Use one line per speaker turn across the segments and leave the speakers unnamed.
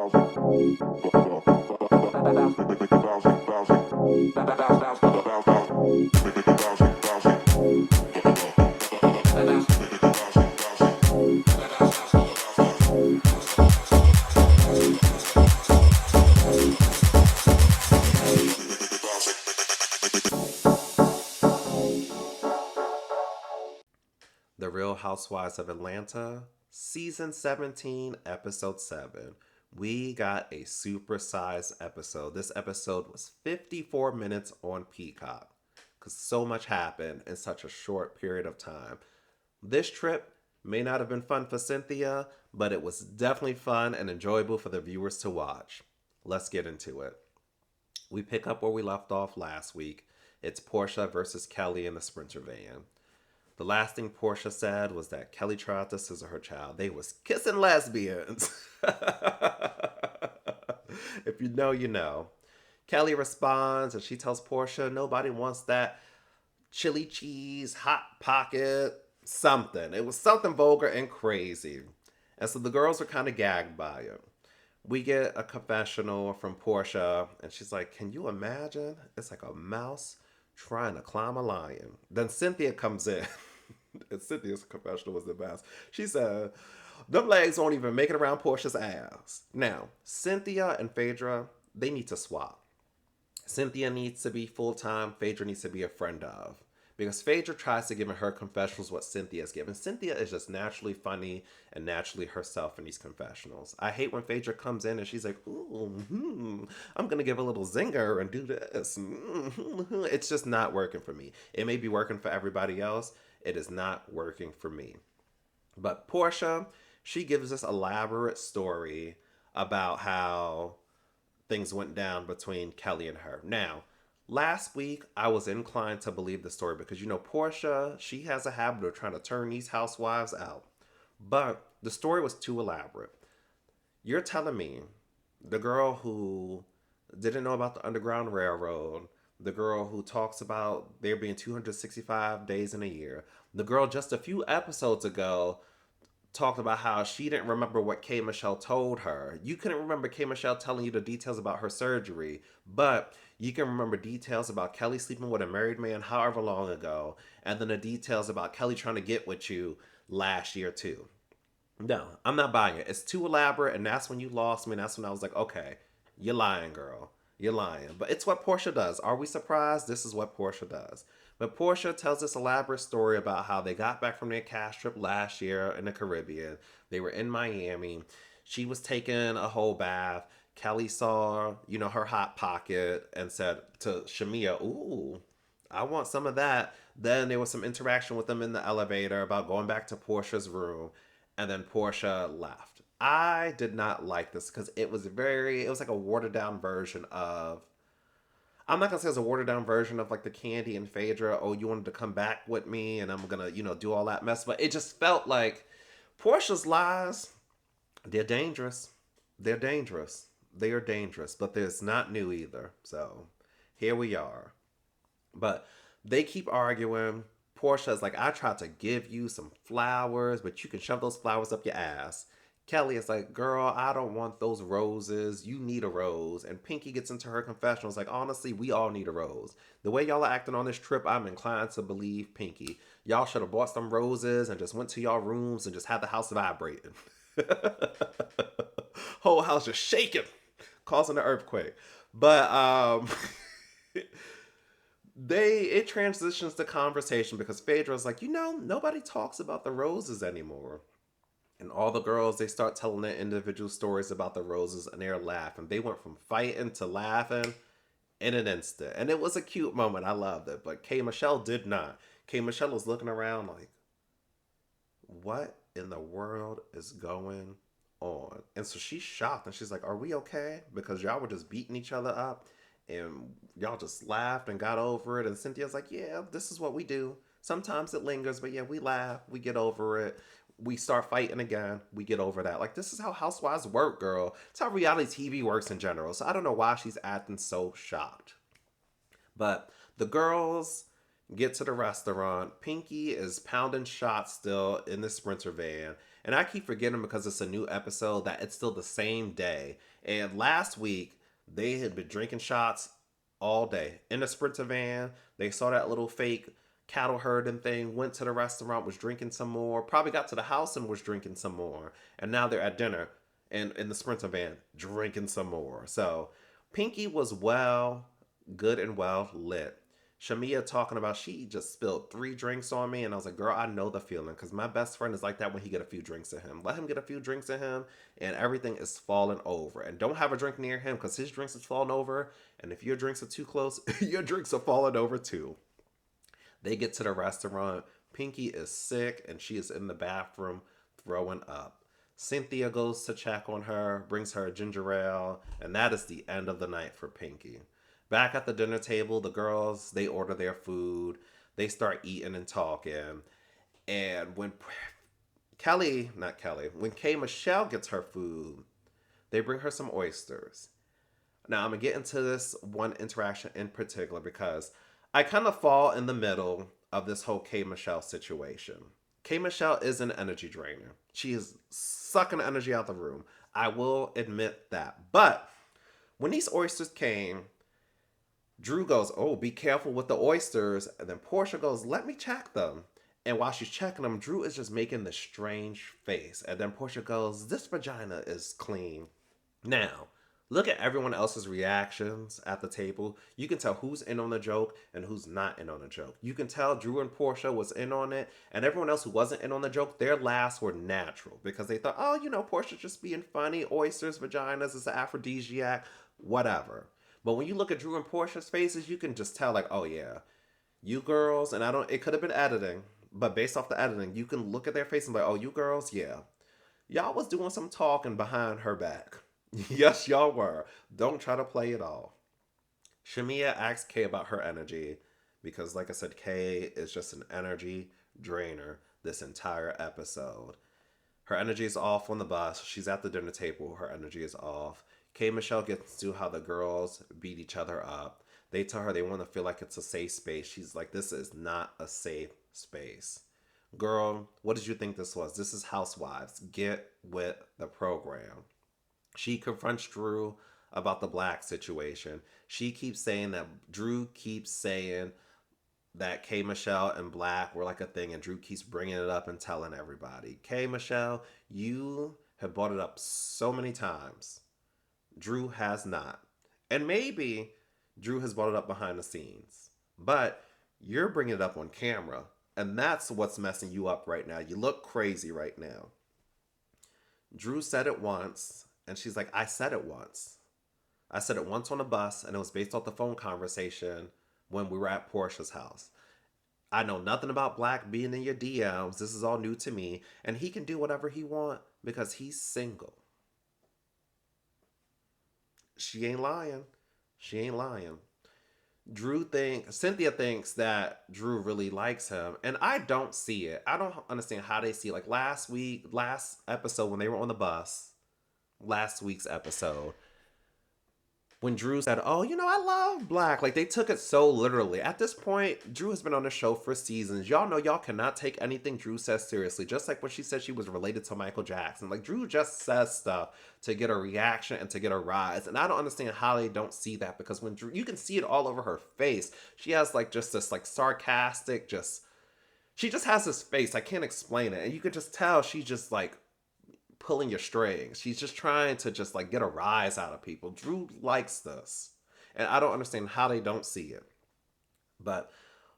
The Real Housewives of Atlanta, Season 17, Episode 7. We got a supersized episode. This episode was 54 minutes on Peacock because so much happened in such a short period of time. This trip may not have been fun for Cynthia, but it was definitely fun and enjoyable for the viewers to watch. Let's get into it. We pick up where we left off last week. It's Portia versus Kelly in the Sprinter van. The last thing Portia said was that Kelly tried to scissor her child. They was kissing lesbians. If you know, you know. Kelly responds and she tells Portia nobody wants that chili cheese, hot pocket, something. It was something vulgar and crazy. And so the girls were kind of gagged by it. We get a confessional from Portia and she's like, can you imagine? It's like a mouse trying to climb a lion. Then Cynthia comes in. And Cynthia's confessional was the best. She said, them legs won't even make it around Portia's ass. Now, Cynthia and Phaedra, they need to swap. Cynthia needs to be full-time. Phaedra needs to be a friend of. Because Phaedra tries to give in her confessionals what Cynthia's given. Cynthia is just naturally funny and naturally herself in these confessionals. I hate when Phaedra comes in and she's like, ooh, I'm going to give a little zinger and do this. It's just not working for me. It may be working for everybody else. It is not working for me. But Portia, she gives this elaborate story about how things went down between Kelly and her. Now, last week, I was inclined to believe the story because, Portia, she has a habit of trying to turn these housewives out. But the story was too elaborate. You're telling me the girl who didn't know about the Underground Railroad, the girl who talks about there being 265 days in a year, the girl just a few episodes ago talked about how she didn't remember what K. Michelle told her. You couldn't remember K. Michelle telling you the details about her surgery, but you can remember details about Kelly sleeping with a married man however long ago, and then the details about Kelly trying to get with you last year too. No, I'm not buying it. It's too elaborate, and that's when you lost me, and that's when I was like, okay, you're lying, girl. You're lying. But it's what Portia does. Are we surprised? This is what Portia does. But Portia tells this elaborate story about how they got back from their cash trip last year in the Caribbean. They were in Miami. She was taking a whole bath. Kelly saw, her hot pocket and said to Shamia, ooh, I want some of that. Then there was some interaction with them in the elevator about going back to Portia's room. And then Portia left. I did not like this because it was like a watered down version of, I'm not gonna say it's a watered down version of like the Candy and Phaedra, oh, you wanted to come back with me and I'm gonna, do all that mess. But it just felt like Portia's lies, they're dangerous. They're dangerous. They are dangerous, but it's not new either. So here we are. But they keep arguing. Portia's like, I tried to give you some flowers, but you can shove those flowers up your ass. Kelly is like, girl, I don't want those roses. You need a rose. And Pinky gets into her confessional. It's like, honestly, we all need a rose. The way y'all are acting on this trip, I'm inclined to believe Pinky. Y'all should have bought some roses and just went to y'all rooms and just had the house vibrating. Whole house just shaking, causing an earthquake. But it transitions to conversation because Phaedra's like, nobody talks about the roses anymore. And all the girls, they start telling their individual stories about the roses and they're laughing. They went from fighting to laughing in an instant. And it was a cute moment. I loved it. But K. Michelle did not. K. Michelle was looking around like, what in the world is going on? And so she's shocked and she's like, are we okay? Because y'all were just beating each other up and y'all just laughed and got over it. And Cynthia's like, yeah, this is what we do. Sometimes it lingers, but yeah, we laugh, we get over it. We start fighting again, we get over that. Like, this is how housewives work, girl. It's how reality TV works in general. So I don't know why she's acting so shocked. But the girls get to the restaurant. Pinky is pounding shots still in the Sprinter van. And I keep forgetting because it's a new episode that it's still the same day. And last week, they had been drinking shots all day in a Sprinter van. They saw that little fake cattle herding thing, went to the restaurant, was drinking some more, probably got to the house and was drinking some more. And now they're at dinner and in the Sprinter van drinking some more. So Pinky was good and well lit. Shamia talking about she just spilled 3 drinks on me, and I was like, "Girl, I know the feeling, because my best friend is like that when he get a few drinks in him. Let him get a few drinks in him, and everything is falling over. And don't have a drink near him, because his drinks is falling over. And if your drinks are too close, your drinks are falling over too." They get to the restaurant. Pinky is sick, and she is in the bathroom throwing up. Cynthia goes to check on her, brings her a ginger ale, and that is the end of the night for Pinky. Back at the dinner table, the girls, they order their food. They start eating and talking. And when not Kelly, when Kay Michelle gets her food, they bring her some oysters. Now, I'm going to get into this one interaction in particular because I kind of fall in the middle of this whole Kay Michelle situation. Kay Michelle is an energy drainer. She is sucking energy out the room. I will admit that. But when these oysters came, Drew goes, "Oh, be careful with the oysters." And then Portia goes, "Let me check them." And while she's checking them, Drew is just making this strange face. And then Portia goes, "This vagina is clean." Now, look at everyone else's reactions at the table. You can tell who's in on the joke and who's not in on the joke. You can tell Drew and Portia was in on it, and everyone else who wasn't in on the joke, their laughs were natural because they thought, "Oh, Portia's just being funny. Oysters, vaginas, it's an aphrodisiac, whatever." But when you look at Drew and Portia's faces, you can just tell, like, "Oh yeah, you girls," and it could have been editing, but based off the editing, you can look at their face and be like, "Oh, you girls, yeah. Y'all was doing some talking behind her back." Yes, y'all were. Don't try to play it all. Shamia asks Kay about her energy because, like I said, Kay is just an energy drainer this entire episode. Her energy is off on the bus. She's at the dinner table. Her energy is off. Kay Michelle gets to how the girls beat each other up. They tell her they want to feel like it's a safe space. She's like, "This is not a safe space." Girl, what did you think this was? This is Housewives. Get with the program. She confronts Drew about the black situation. She keeps saying that Drew keeps saying that K Michelle and black were like a thing, and Drew keeps bringing it up and telling everybody. K Michelle, you have brought it up so many times. Drew has not. And maybe Drew has brought it up behind the scenes. But you're bringing it up on camera. And that's what's messing you up right now. You look crazy right now. Drew said it once, and she's like, "I said it once. I said it once on a bus, and it was based off the phone conversation when we were at Portia's house. I know nothing about black being in your DMs. This is all new to me, and he can do whatever he want because he's single." She ain't lying. She ain't lying. Cynthia thinks that Drew really likes him, and I don't see it. I don't understand how they see it. Like last episode when they were on the bus, last week's episode, when Drew said, "Oh, I love black," like they took it so literally. At this point, Drew has been on the show for seasons. Y'all know y'all cannot take anything Drew says seriously. Just like when she said she was related to Michael Jackson. Like Drew just says stuff to get a reaction and to get a rise. And I don't understand how they don't see that, because when Drew, you can see it all over her face. She has like just this like sarcastic, she just has this face. I can't explain it. And you can just tell she's just like pulling your strings. She's just trying to just like get a rise out of people. Drew likes this. And I don't understand how they don't see it. But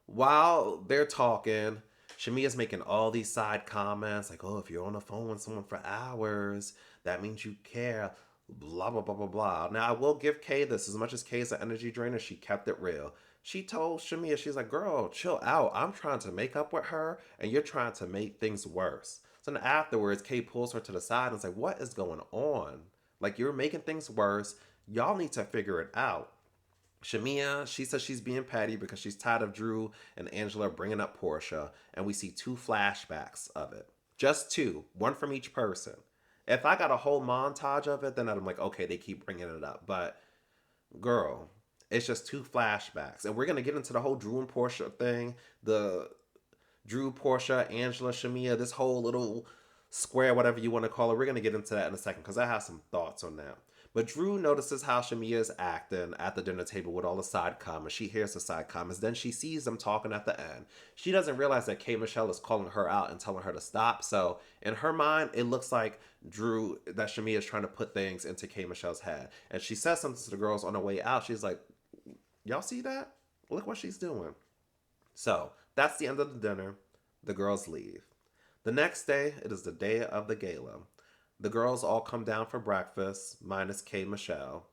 while they're talking, Shamia's making all these side comments like, "Oh, if you're on the phone with someone for hours, that means you care." Blah, blah, blah, blah, blah. Now, I will give Kay this. As much as Kay is an energy drainer, she kept it real. She told Shamia, she's like, "Girl, chill out. I'm trying to make up with her, and you're trying to make things worse." So then afterwards, Kay pulls her to the side and is like, "What is going on? Like, you're making things worse. Y'all need to figure it out." Shamia, she says she's being petty because she's tired of Drew and Angela bringing up Portia, and we see 2 flashbacks of it. Just 2, one from each person. If I got a whole montage of it, then I'm like, okay, they keep bringing it up. But, girl, it's just 2 flashbacks. And we're going to get into the whole Drew and Portia thing. The Drew, Portia, Angela, Shamia, this whole little square, whatever you want to call it. We're going to get into that in a second because I have some thoughts on that. But Drew notices how Shamia is acting at the dinner table with all the side comments. She hears the side comments. Then she sees them talking at the end. She doesn't realize that K. Michelle is calling her out and telling her to stop. So in her mind, it looks like that Shamia is trying to put things into K. Michelle's head. And she says something to the girls on the way out. She's like, y'all see that? Look what she's doing. So that's the end of the dinner. The girls leave. The next day, it is the day of the gala. The girls all come down for breakfast, minus K. Michelle.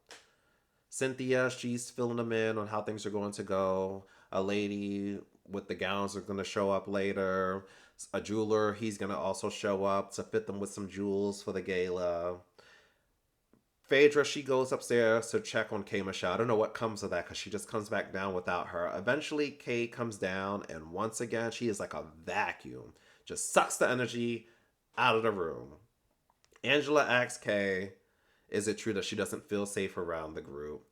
Cynthia, she's filling them in on how things are going to go. A lady with the gowns are going to show up later. A jeweler, he's going to also show up to fit them with some jewels for the gala. Phaedra, she goes upstairs to check on K. Michelle. I don't know what comes of that because she just comes back down without her. Eventually, Kay comes down, and once again, she is like a vacuum. Just sucks the energy out of the room. Angela asks Kay, is it true that she doesn't feel safe around the group?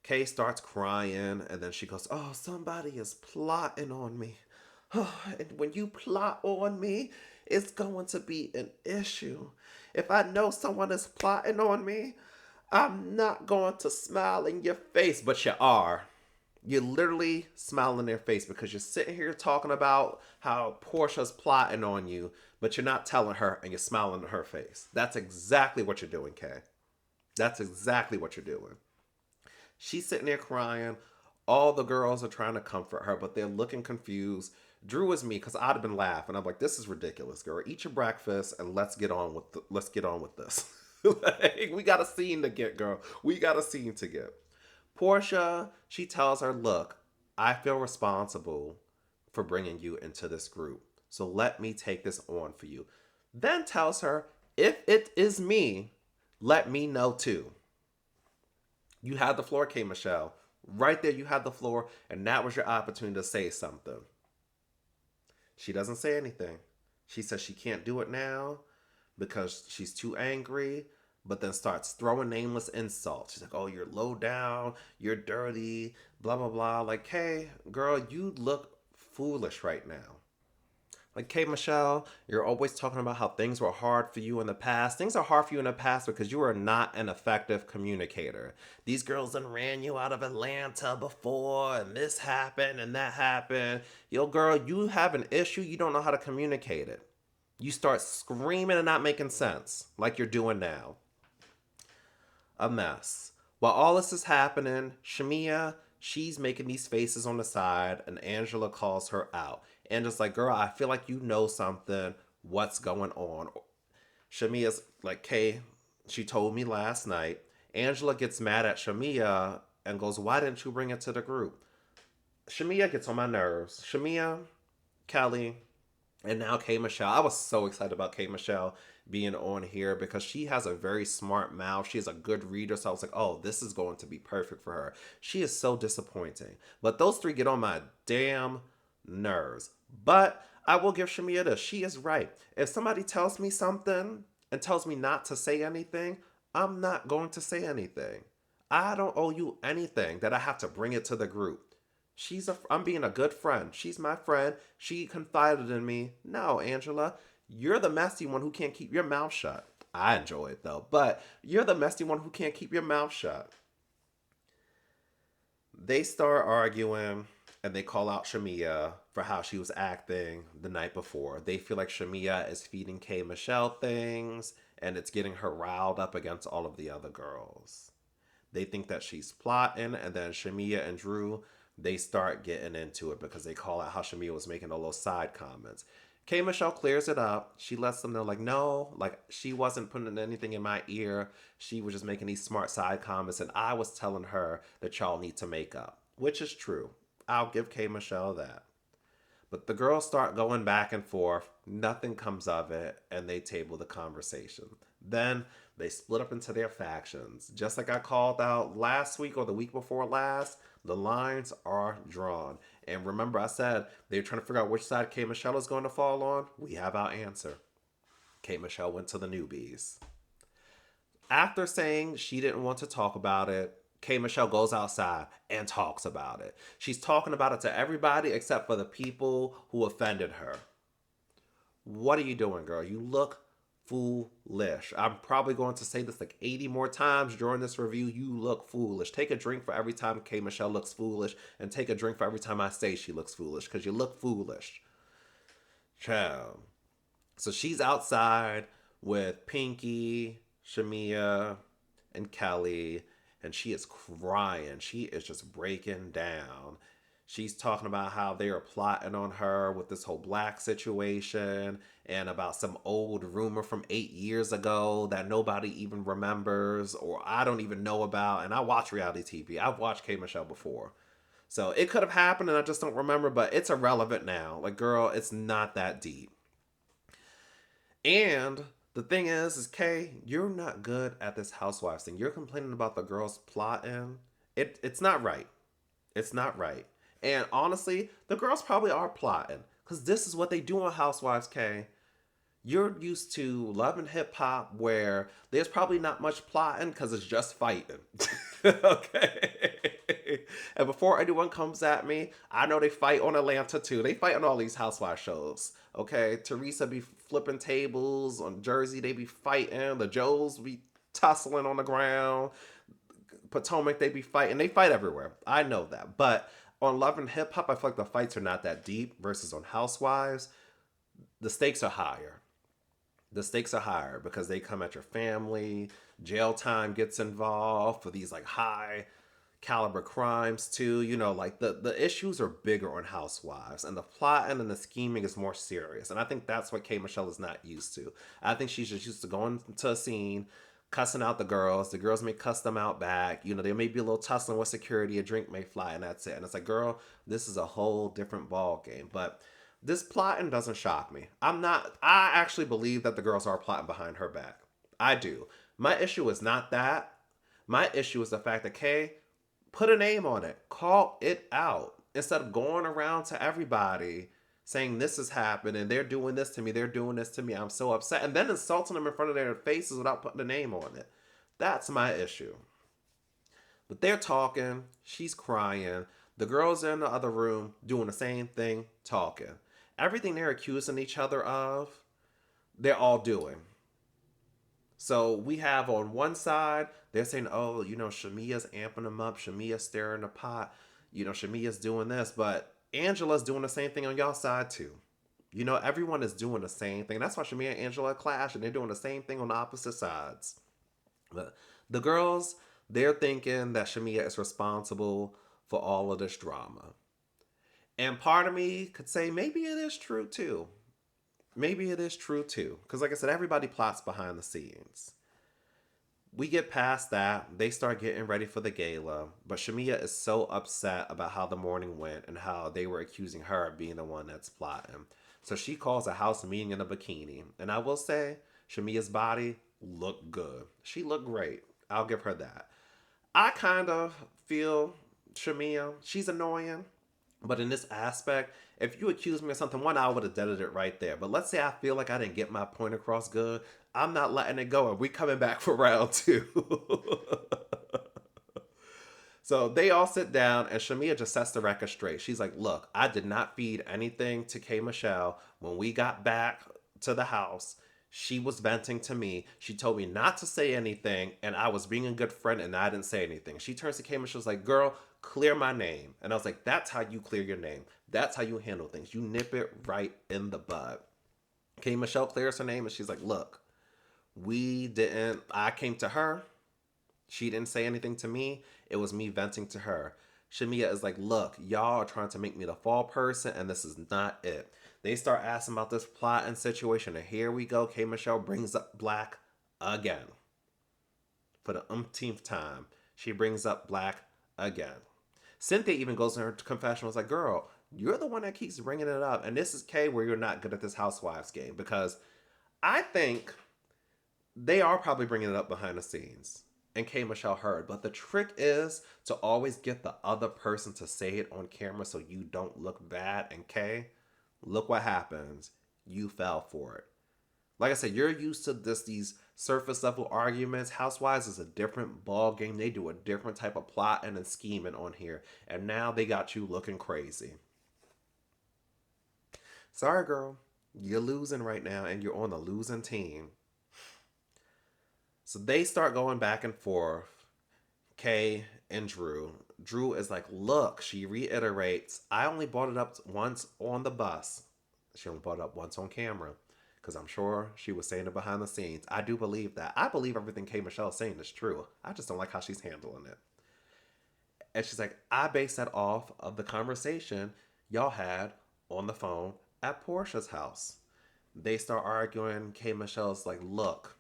Kay starts crying, and then she goes, oh, somebody is plotting on me. Oh, and when you plot on me, it's going to be an issue. If I know someone is plotting on me, I'm not going to smile in your face, but you are. You literally smile in their face because you're sitting here talking about how Portia's plotting on you, but you're not telling her and you're smiling in her face. That's exactly what you're doing, Kay. That's exactly what you're doing. She's sitting there crying. All the girls are trying to comfort her, but they're looking confused. Drew is me because I'd have been laughing. I'm like, this is ridiculous, girl. Eat your breakfast and let's get on with this. Like, we got a scene to get, girl. We got a scene to get. Portia, she tells her, look, I feel responsible for bringing you into this group. So let me take this on for you. Then tells her, if it is me, let me know too. You had the floor, K. Michelle. Right there, you had the floor, and that was your opportunity to say something. She doesn't say anything. She says she can't do it now because she's too angry, but then starts throwing nameless insults. She's like, oh, you're low down, you're dirty, blah, blah, blah. Like, hey, girl, you look foolish right now. Like, K. Michelle, you're always talking about how things were hard for you in the past. Things are hard for you in the past because you are not an effective communicator. These girls done ran you out of Atlanta before, and this happened and that happened. Yo, girl, you have an issue. You don't know how to communicate it. You start screaming and not making sense like you're doing now. A mess. While all this is happening, Shamia, she's making these faces on the side, and Angela calls her out. Angela's like, girl, I feel like you know something. What's going on? Shamia's like, Kay, she told me last night. Angela gets mad at Shamia and goes, why didn't you bring it to the group? Shamia gets on my nerves. Shamia, Kelly, and now K. Michelle. I was so excited about K. Michelle being on here because she has a very smart mouth. She is a good reader. So I was like, oh, this is going to be perfect for her. She is so disappointing. But those three get on my damn nerves. But I will give Shamia this. She is right. If somebody tells me something and tells me not to say anything, I'm not going to say anything. I don't owe you anything that I have to bring it to the group. I'm being a good friend. She's my friend. She confided in me. No, Angela, you're the messy one who can't keep your mouth shut. I enjoy it though, but you're the messy one who can't keep your mouth shut. They start arguing and they call out Shamia for how she was acting the night before. They feel like Shamia is feeding K. Michelle things and it's getting her riled up against all of the other girls. They think that she's plotting, and then Shamia and Drew, they start getting into it because they call out how Shamia was making all those side comments. K. Michelle clears it up. She lets them know, like, no, like, she wasn't putting anything in my ear. She was just making these smart side comments, and I was telling her that y'all need to make up, which is true. I'll give K. Michelle that. But the girls start going back and forth. Nothing comes of it, and they table the conversation. Then they split up into their factions. Just like I called out last week or the week before last, the lines are drawn. And remember, I said they're trying to figure out which side K. Michelle is going to fall on. We have our answer. K. Michelle went to the newbies. After saying she didn't want to talk about it, K. Michelle goes outside and talks about it. She's talking about it to everybody except for the people who offended her. What are you doing, girl? You look foolish. I'm probably going to say this like 80 more times during this review. You look foolish. Take a drink for every time K Michelle looks foolish, and take a drink for every time I say she looks foolish, because you look foolish. Child. So she's outside with Pinky, Shamia, and Kelly, and she is crying. She is just breaking down. She's talking about how they are plotting on her with this whole black situation, and about some old rumor from 8 years ago that nobody even remembers, or I don't even know about. And I watch reality TV. I've watched K Michelle before. So it could have happened and I just don't remember, but it's irrelevant now. Like, girl, it's not that deep. And the thing is Kay, you're not good at this housewives thing. You're complaining about the girls plotting. It's not right. It's not right. And honestly, the girls probably are plotting, because this is what they do on Housewives, Kay. You're used to Love and Hip Hop, where there's probably not much plotting because it's just fighting. Okay. And before anyone comes at me, I know they fight on Atlanta too. They fight on all these housewife shows. Okay. Teresa be flipping tables on Jersey. They be fighting. The Joes be tussling on the ground. Potomac, they be fighting. They fight everywhere. I know that. But on Love and Hip Hop, I feel like the fights are not that deep, versus on Housewives, the stakes are higher. The stakes are higher because they come at your family. Jail time gets involved for these like high caliber crimes too. You know, like the issues are bigger on Housewives, and the plotting and the scheming is more serious. And I think that's what K Michelle is not used to. I think she's just used to going to a scene, cussing out the girls. The girls may cuss them out back. You know, there may be a little tussling with security. A drink may fly, and that's it. And it's like, girl, this is a whole different ball game. But this plotting doesn't shock me. I actually believe that the girls are plotting behind her back. I do. My issue is not that. My issue is the fact that Kay, put a name on it. Call it out. Instead of going around to everybody saying this is happening, they're doing this to me, they're doing this to me, I'm so upset. And then insulting them in front of their faces without putting a name on it. That's my issue. But they're talking, she's crying. The girls are in the other room doing the same thing, talking. Everything they're accusing each other of, they're all doing. So we have on one side, they're saying, oh, you know, Shamia's amping them up, Shamia's stirring the pot, you know, Shamia's doing this, but Angela's doing the same thing on y'all side too. You know, everyone is doing the same thing. That's why Shamia and Angela clash, and they're doing the same thing on the opposite sides. But the girls, they're thinking that Shamia is responsible for all of this drama. And part of me could say maybe it is true too. Maybe it is true too. Because, like I said, everybody plots behind the scenes. We get past that. They start getting ready for the gala. But Shamia is so upset about how the morning went and how they were accusing her of being the one that's plotting. So she calls a house meeting in a bikini. And I will say, Shamia's body looked good. She looked great. I'll give her that. I kind of feel Shamia, she's annoying. But in this aspect, if you accuse me of something, one, I would have deaded it right there. But let's say I feel like I didn't get my point across good. I'm not letting it go. And we coming back for round two. So they all sit down, and Shamia just sets the record straight. She's like, look, I did not feed anything to K Michelle. When we got back to the house, she was venting to me. She told me not to say anything, and I was being a good friend, and I didn't say anything. She turns to K Michelle's like, girl, clear my name. And I was like, that's how you clear your name. That's how you handle things. You nip it right in the bud. K Michelle clears her name, and she's like, look, I came to her. She didn't say anything to me. It was me venting to her. Shamia is like, look, y'all are trying to make me the fall person, and this is not it. They start asking about this plot and situation, and here we go. K Michelle brings up Black again. For the umpteenth time, she brings up Black again. Cynthia even goes in her confession, was like, girl, you're the one that keeps bringing it up. And this is Kay, where you're not good at this housewives game. Because I think they are probably bringing it up behind the scenes. And K Michelle heard. But the trick is to always get the other person to say it on camera so you don't look bad. And Kay, look what happens. You fell for it. Like I said, you're used to these surface level arguments. Housewives is a different ball game. They do a different type of plotting and scheming on here. And now they got you looking crazy. Sorry, girl. You're losing right now, and you're on the losing team. So they start going back and forth, Kay and Drew. Drew is like, look, she reiterates, I only brought it up once on the bus. She only brought it up once on camera. Because I'm sure she was saying it behind the scenes. I do believe that. I believe everything K Michelle is saying is true. I just don't like how she's handling it. And she's like, I base that off of the conversation y'all had on the phone at Portia's house. They start arguing. K Michelle's like, look,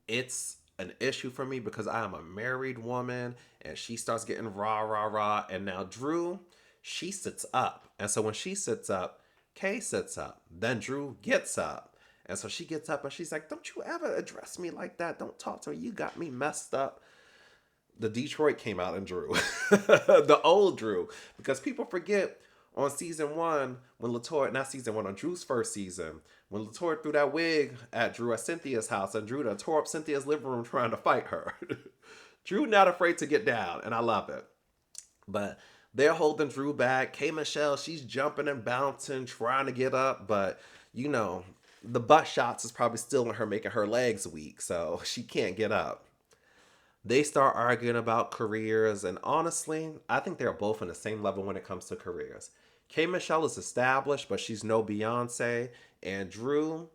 it's an issue for me because I am a married woman. And she starts getting rah, rah, rah. And now Drew, she sits up. And so when she sits up, Kay sits up. Then Drew gets up. And so she gets up and she's like, don't you ever address me like that. Don't talk to me. You got me messed up. The Detroit came out and Drew. The old Drew. Because people forget on season one, when Latoya, not season one, on Drew's first season, when Latoya threw that wig at Drew at Cynthia's house and Drew tore up Cynthia's living room trying to fight her. Drew not afraid to get down, and I love it. But they're holding Drew back. K Michelle, she's jumping and bouncing, trying to get up, but you know, the butt shots is probably still in her, making her legs weak, so she can't get up. They start arguing about careers, and honestly, I think they're both on the same level when it comes to careers. K Michelle is established, but she's no Beyonce, and Drew,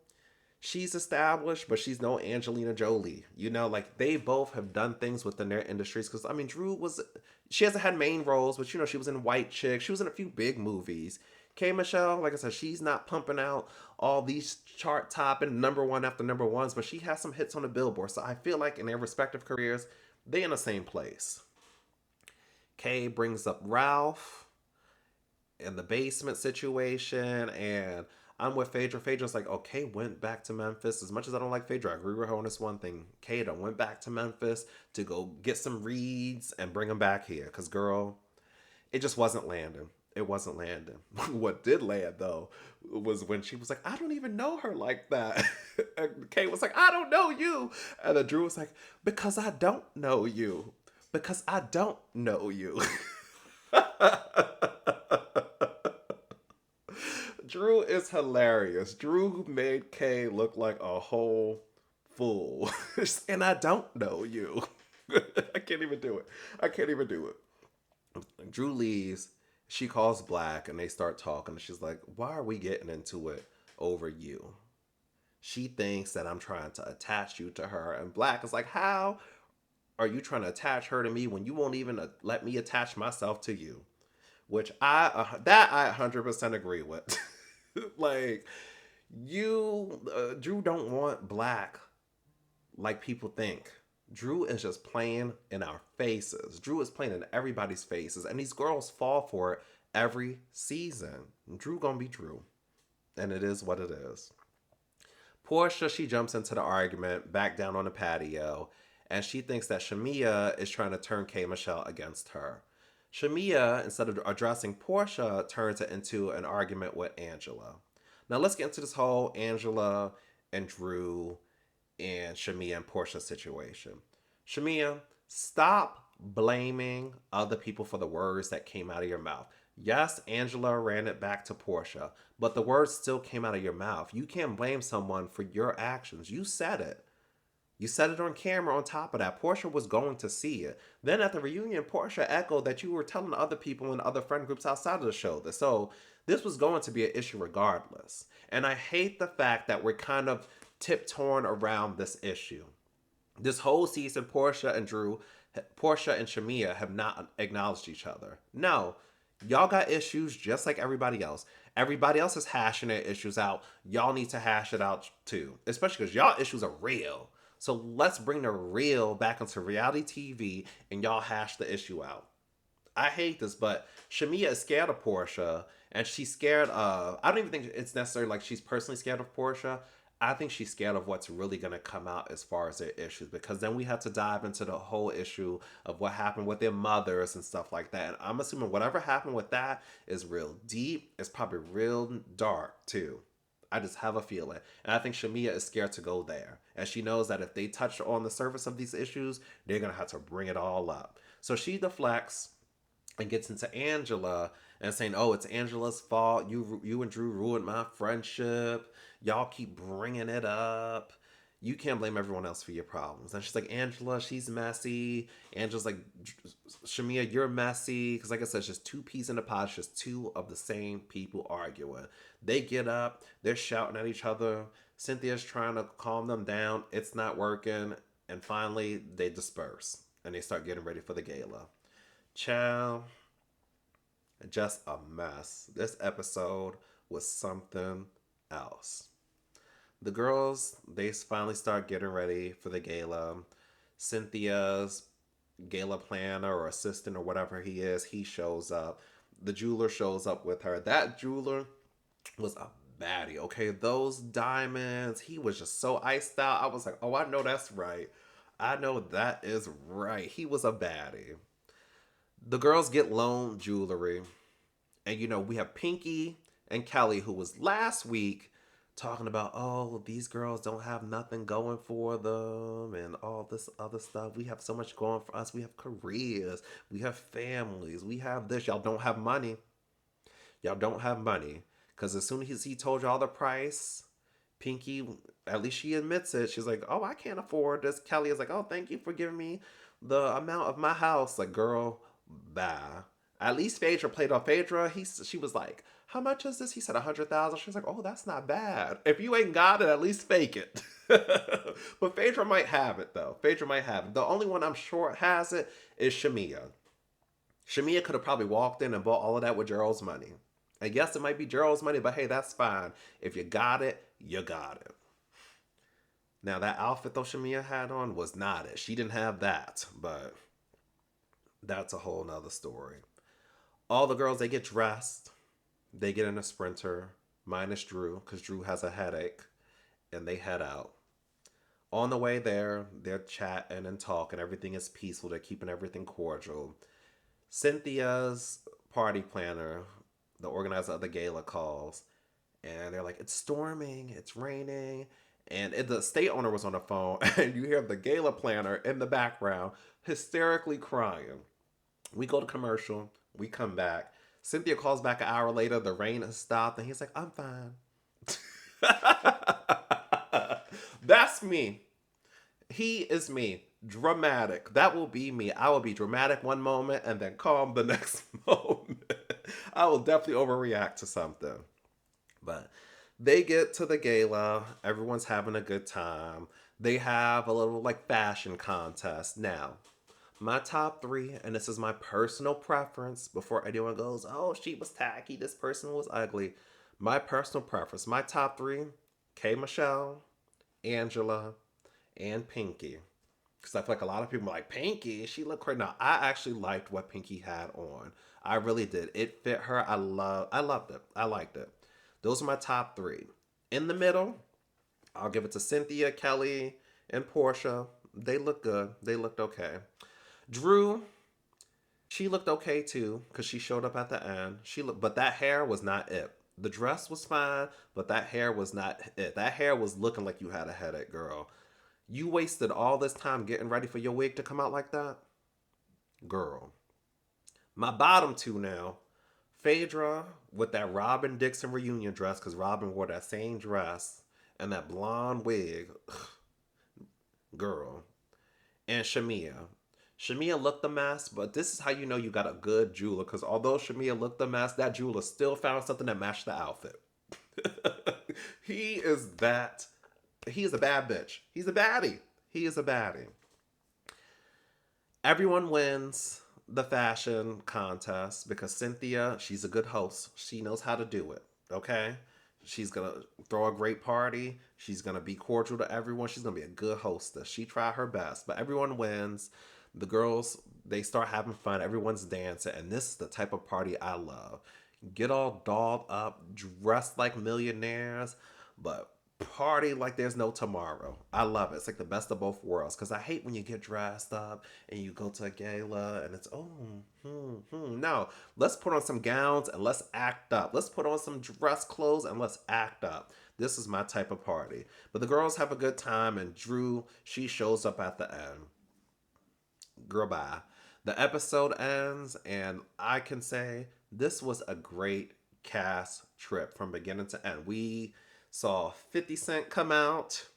she's established, but she's no Angelina Jolie. You know, like they both have done things within their industries. Because I mean, Drew was, she hasn't had main roles, but you know, she was in White Chick. She was in a few big movies. K Michelle, like I said, she's not pumping out all these chart topping number one after number ones, but she has some hits on the billboard. So I feel like in their respective careers, they in the same place. Kay brings up Ralph and the basement situation, and I'm with Phaedra. Phaedra's like, okay, went back to Memphis. As much as I don't like Phaedra, I agree with her on this one thing. Kata went back to Memphis to go get some reads and bring them back here. Because, girl, it just wasn't landing. It wasn't landing. What did land, though, was when she was like, I don't even know her like that. And Kate was like, I don't know you. And then Drew was like, because I don't know you. Because I don't know you. Drew is hilarious. Drew made Kay look like a whole fool. And I don't know you. I can't even do it. I can't even do it. Drew leaves. She calls Black and they start talking. She's like, why are we getting into it over you? She thinks that I'm trying to attach you to her. And Black is like, how are you trying to attach her to me when you won't even let me attach myself to you? Which I 100% agree with. Like, Drew don't want Black like people think. Drew is just playing in our faces. Drew is playing in everybody's faces, and these girls fall for it every season. Drew gonna be Drew, and it is what it is. Portia, she jumps into the argument back down on the patio, and she thinks that Shamia is trying to turn K Michelle against her. Shamia, instead of addressing Portia, turns it into an argument with Angela. Now let's get into this whole Angela and Drew and Shamia and Portia situation. Shamia, stop blaming other people for the words that came out of your mouth. Yes, Angela ran it back to Portia, but the words still came out of your mouth. You can't blame someone for your actions. You said it. You said it on camera on top of that. Portia was going to see it. Then at the reunion, Portia echoed that you were telling other people in other friend groups outside of the show that so this was going to be an issue regardless. And I hate the fact that we're kind of tiptoeing around this issue. This whole season, Portia and Shamia have not acknowledged each other. No, y'all got issues just like everybody else. Everybody else is hashing their issues out. Y'all need to hash it out too, especially because y'all issues are real. So let's bring the real back into reality TV and y'all hash the issue out. I hate this, but Shamia is scared of Portia, and she's scared of. I don't even think it's necessarily like she's personally scared of Portia. I think she's scared of what's really going to come out as far as their issues, because then we have to dive into the whole issue of what happened with their mothers and stuff like that. And I'm assuming whatever happened with that is real deep. It's probably real dark too. I just have a feeling. And I think Shamia is scared to go there. And she knows that if they touch on the surface of these issues, they're going to have to bring it all up. So she deflects and gets into Angela and saying, "Oh, it's Angela's fault. You and Drew ruined my friendship. Y'all keep bringing it up. You can't blame everyone else for your problems. And she's like, Angela, she's messy. Angela's like, Shamia, you're messy. Because, like I said, it's just two peas in the pod. It's just two of the same people arguing. They get up, they're shouting at each other. Cynthia's trying to calm them down. It's not working. And finally, they disperse and they start getting ready for the gala. Ciao. Just a mess. This episode was something else. The girls, they finally start getting ready for the gala. Cynthia's gala planner or assistant or whatever he is, he shows up. The jeweler shows up with her. That jeweler was a baddie, okay? Those diamonds, he was just so iced out. I was like, oh, I know that's right. I know that is right. He was a baddie. The girls get loaned jewelry. And we have Pinky and Kelly, who was last week talking about, oh, these girls don't have nothing going for them and all this other stuff. We have so much going for us. We have careers. We have families. We have this. Y'all don't have money. Y'all don't have money. Because as soon as he told y'all the price, Pinky, at least she admits it. She's like, oh, I can't afford this. Kelly is like, oh, thank you for giving me the amount of my house. Like, girl, bye. At least Phaedra played off. Phaedra, she was like, how much is this? He said 100,000. She was like, oh, that's not bad. If you ain't got it, at least fake it. But Phaedra might have it, though. Phaedra might have it. The only one I'm sure has it is Shamia. Shamia could have probably walked in and bought all of that with Gerald's money. And yes, it might be Gerald's money, but hey, that's fine. If you got it, you got it. Now, that outfit, though, Shamia had on was not it. She didn't have that, but that's a whole nother story. All the girls, they get dressed. They get in a sprinter, minus Drew, because Drew has a headache, and they head out. On the way there, they're chatting and talking. Everything is peaceful. They're keeping everything cordial. Cynthia's party planner, the organizer of the gala, calls, and they're like, it's storming, it's raining. And the state owner was on the phone, and you hear the gala planner in the background hysterically crying. We go to commercial. We come back. Cynthia calls back an hour later. The rain has stopped. And he's like, I'm fine. That's me. He is me. Dramatic. That will be me. I will be dramatic one moment and then calm the next moment. I will definitely overreact to something. But they get to the gala. Everyone's having a good time. They have a little fashion contest. Now, my top three, and this is my personal preference before anyone goes, oh, she was tacky, this person was ugly. My personal preference, my top three, K. Michelle, Angela, and Pinky. Because I feel like a lot of people are like, Pinky, she looked great. Now, I actually liked what Pinky had on. I really did. It fit her. I loved it. I liked it. Those are my top three. In the middle, I'll give it to Cynthia, Kelly, and Portia. They looked good. They looked okay. Drew, she looked okay too because she showed up at the end. But that hair was not it. The dress was fine, but that hair was not it. That hair was looking like you had a headache, girl. You wasted all this time getting ready for your wig to come out like that, girl. My bottom two now, Phaedra with that Robin Dixon reunion dress because Robin wore that same dress and that blonde wig, girl, and Shamia. Shamia looked a mess, but this is how you know you got a good jeweler. Because although Shamia looked a mess, that jeweler still found something that matched the outfit. He is that. He is a bad bitch. He's a baddie. He is a baddie. Everyone wins the fashion contest because Cynthia, she's a good host. She knows how to do it. Okay? She's going to throw a great party. She's going to be cordial to everyone. She's going to be a good hostess. She tried her best, but everyone wins. The girls, they start having fun. Everyone's dancing. And this is the type of party I love. Get all dolled up, dressed like millionaires, but party like there's no tomorrow. I love it. It's like the best of both worlds. Because I hate when you get dressed up and you go to a gala and it's, No, let's put on some gowns and let's act up. Let's put on some dress clothes and let's act up. This is my type of party. But the girls have a good time and Drew, she shows up at the end. Girl, bye. The episode ends and I can say this was a great cast trip from beginning to end. We saw 50 Cent come out.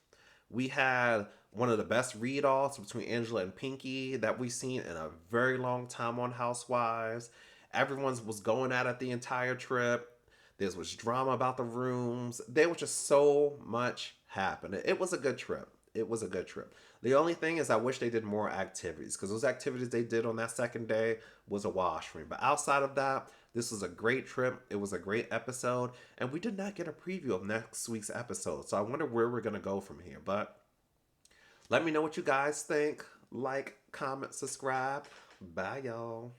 We had one of the best read-offs between Angela and Pinky that we've seen in a very long time on Housewives. Everyone was going at it the entire trip. There was drama about the rooms. There was just so much happening. It was a good trip. It was a good trip. The only thing is, I wish they did more activities because those activities they did on that second day was a wash for me. But outside of that, this was a great trip. It was a great episode. And we did not get a preview of next week's episode. So I wonder where we're going to go from here. But let me know what you guys think. Like, comment, subscribe. Bye, y'all.